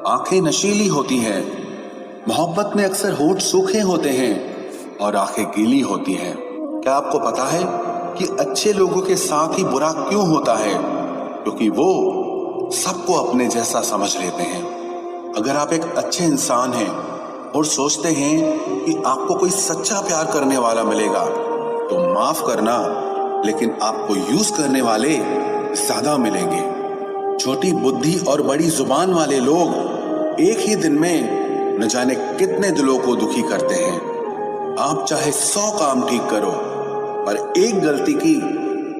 आंखें नशीली होती हैं। मोहब्बत में अक्सर होठ सूखे होते हैं और आंखें गीली होती हैं। क्या आपको पता है कि अच्छे लोगों के साथ ही बुरा क्यों होता है? क्योंकि वो सबको अपने जैसा समझ लेते हैं। अगर आप एक अच्छे इंसान हैं और सोचते हैं कि आपको कोई सच्चा प्यार करने वाला मिलेगा, तो माफ करना, लेकिन आपको यूज करने वाले ज्यादा मिलेंगे। छोटी बुद्धि और बड़ी जुबान वाले लोग एक ही दिन में न जाने कितने दिलों को दुखी करते हैं। आप चाहे 100 काम ठीक करो, पर एक गलती की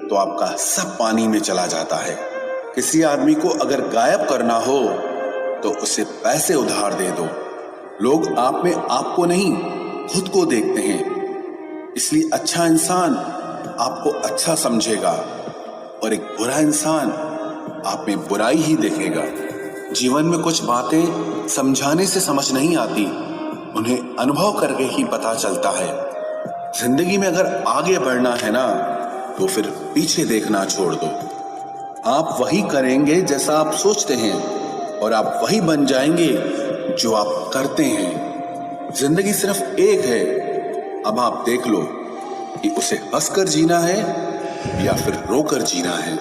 तो आपका सब पानी में चला जाता है। किसी आदमी को अगर गायब करना हो तो उसे पैसे उधार दे दो। लोग आप में आपको नहीं, खुद को देखते हैं। इसलिए अच्छा इंसान आपको अच्छा समझेगा और एक बुरा इंसान आप में बुराई ही देखेगा। जीवन में कुछ बातें समझाने से समझ नहीं आती, उन्हें अनुभव करके ही पता चलता है। जिंदगी में अगर आगे बढ़ना है ना, तो फिर पीछे देखना छोड़ दो। आप वही करेंगे जैसा आप सोचते हैं और आप वही बन जाएंगे जो आप करते हैं। जिंदगी सिर्फ एक है, अब आप देख लो कि उसे हंसकर जीना है या फिर रोकर जीना है।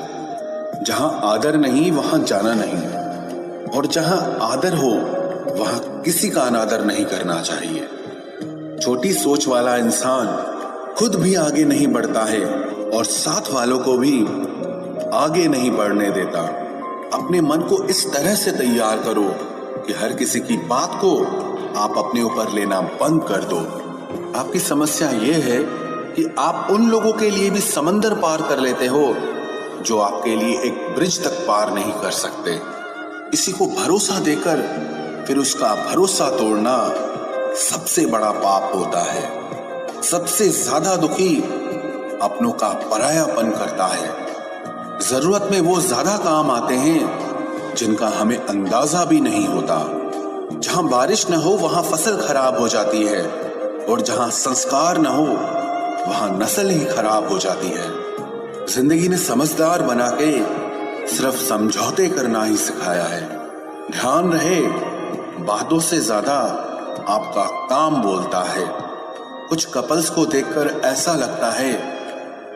जहां आदर नहीं वहां जाना नहीं, और जहां आदर हो वहां किसी का अनादर नहीं करना चाहिए। छोटी सोच वाला इंसान खुद भी आगे नहीं बढ़ता है और साथ वालों को भी आगे नहीं बढ़ने देता। अपने मन को इस तरह से तैयार करो कि हर किसी की बात को आप अपने ऊपर लेना बंद कर दो। आपकी समस्या ये है कि आप उन लोगों के लिए भी समंदर पार कर लेते हो जो आपके लिए एक ब्रिज तक पार नहीं कर सकते। किसी को भरोसा देकर फिर उसका भरोसा तोड़ना सबसे बड़ा पाप होता है। सबसे ज्यादा दुखी अपनों का परायापन करता है। जरूरत में वो ज्यादा काम आते हैं जिनका हमें अंदाजा भी नहीं होता। जहां बारिश न हो वहां फसल खराब हो जाती है, और जहां संस्कार न हो वहां नस्ल ही खराब हो जाती है। जिंदगी ने समझदार बना के सिर्फ समझौते करना ही सिखाया है। ध्यान रहे, बातों से ज्यादा आपका काम बोलता है। कुछ कपल्स को देखकर ऐसा लगता है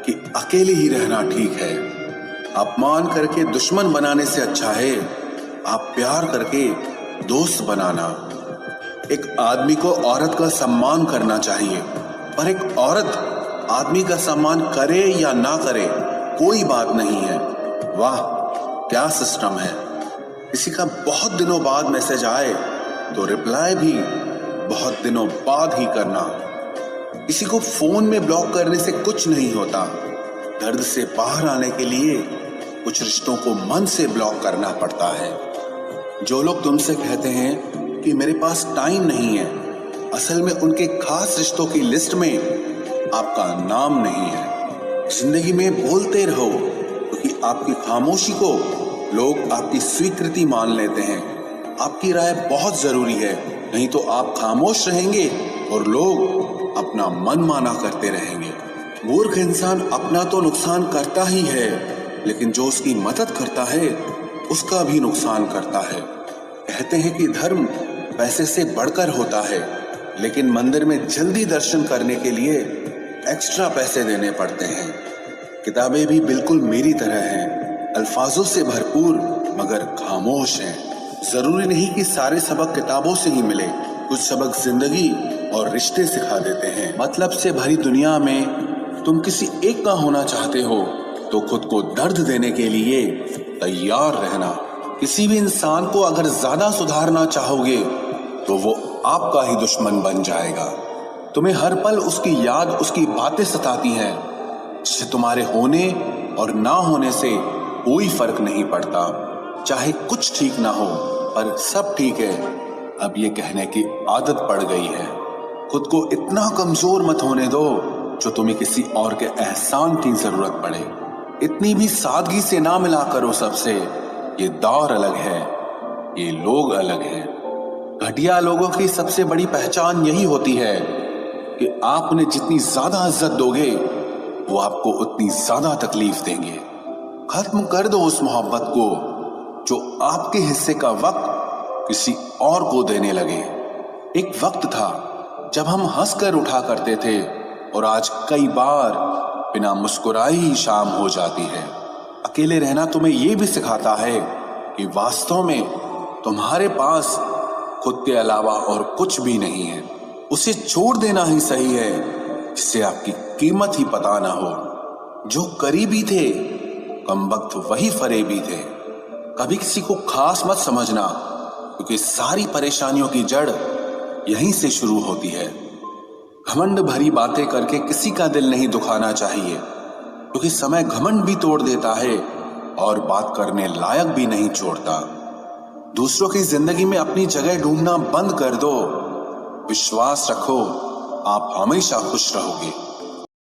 कि अकेले ही रहना ठीक है। अपमान करके दुश्मन बनाने से अच्छा है आप प्यार करके दोस्त बनाना। एक आदमी को औरत का सम्मान करना चाहिए, पर एक औरत आदमी का सम्मान करे या ना करे कोई बात नहीं है। वाह क्या सिस्टम है। किसी का बहुत दिनों बाद मैसेज आए तो रिप्लाई भी बहुत दिनों बाद ही करना। किसी को फोन में ब्लॉक करने से कुछ नहीं होता। दर्द से बाहर आने के लिए कुछ रिश्तों को मन से ब्लॉक करना पड़ता है। जो लोग तुमसे कहते हैं कि मेरे पास टाइम नहीं है, असल में उनके खास रिश्तों की लिस्ट में आपका नाम नहीं है। जिंदगी में बोलते रहो, क्योंकि आपकी खामोशी को लोग आपकी स्वीकृति मान लेते हैं। आपकी राय बहुत जरूरी है, नहीं तो आप खामोश रहेंगे और लोग अपना मन माना करते रहेंगे। मूर्ख इंसान अपना तो नुकसान करता ही है, लेकिन जो उसकी मदद करता है उसका भी नुकसान करता है। कहते हैं कि धर्म पैसे से बढ़कर होता है, लेकिन मंदिर में जल्दी दर्शन करने के लिए एक्स्ट्रा पैसे देने पड़ते हैं। किताबें भी बिल्कुल मेरी तरह हैं, अल्फाजों से भरपूर मगर खामोश हैं। जरूरी नहीं कि सारे सबक किताबों से ही मिले, कुछ सबक जिंदगी और रिश्ते सिखा देते हैं। मतलब से भरी दुनिया में तुम किसी एक का होना चाहते हो तो खुद को दर्द देने के लिए तैयार रहना। किसी भी इंसान को अगर ज्यादा सुधारना चाहोगे तो वो आपका ही दुश्मन बन जाएगा। तुम्हें हर पल उसकी याद, उसकी बातें सताती हैं, जिससे तुम्हारे होने और ना होने से कोई फर्क नहीं पड़ता। चाहे कुछ ठीक ना हो पर सब ठीक है, अब ये कहने की आदत पड़ गई है। खुद को इतना कमजोर मत होने दो जो तुम्हें किसी और के एहसान की जरूरत पड़े। इतनी भी सादगी से ना मिला करो सबसे। ये दौर अलग है, ये लोग अलग हैं। घटिया लोगों की सबसे बड़ी पहचान यही होती है कि आप उन्हें जितनी ज्यादा इज्जत दोगे वो आपको उतनी ज्यादा तकलीफ देंगे। खत्म कर दो उस मोहब्बत को जो आपके हिस्से का वक्त किसी और को देने लगे। एक वक्त था जब हम हंसकर उठा करते थे और आज कई बार बिना मुस्कुराए ही शाम हो जाती है। अकेले रहना तुम्हें यह भी सिखाता है कि वास्तव में तुम्हारे पास खुद के अलावा और कुछ भी नहीं है। उसे छोड़ देना ही सही है जिससे आपकी कीमत ही पता ना हो। जो करीबी थे कमबख्त वही फरेबी थे। कभी किसी को खास मत समझना, क्योंकि सारी परेशानियों की जड़ यहीं से शुरू होती है। घमंड भरी बातें करके किसी का दिल नहीं दुखाना चाहिए, क्योंकि समय घमंड भी तोड़ देता है और बात करने लायक भी नहीं छोड़ता। दूसरों की जिंदगी में अपनी जगह ढूंढना बंद कर दो। विश्वास रखो, आप हमेशा खुश रहोगे।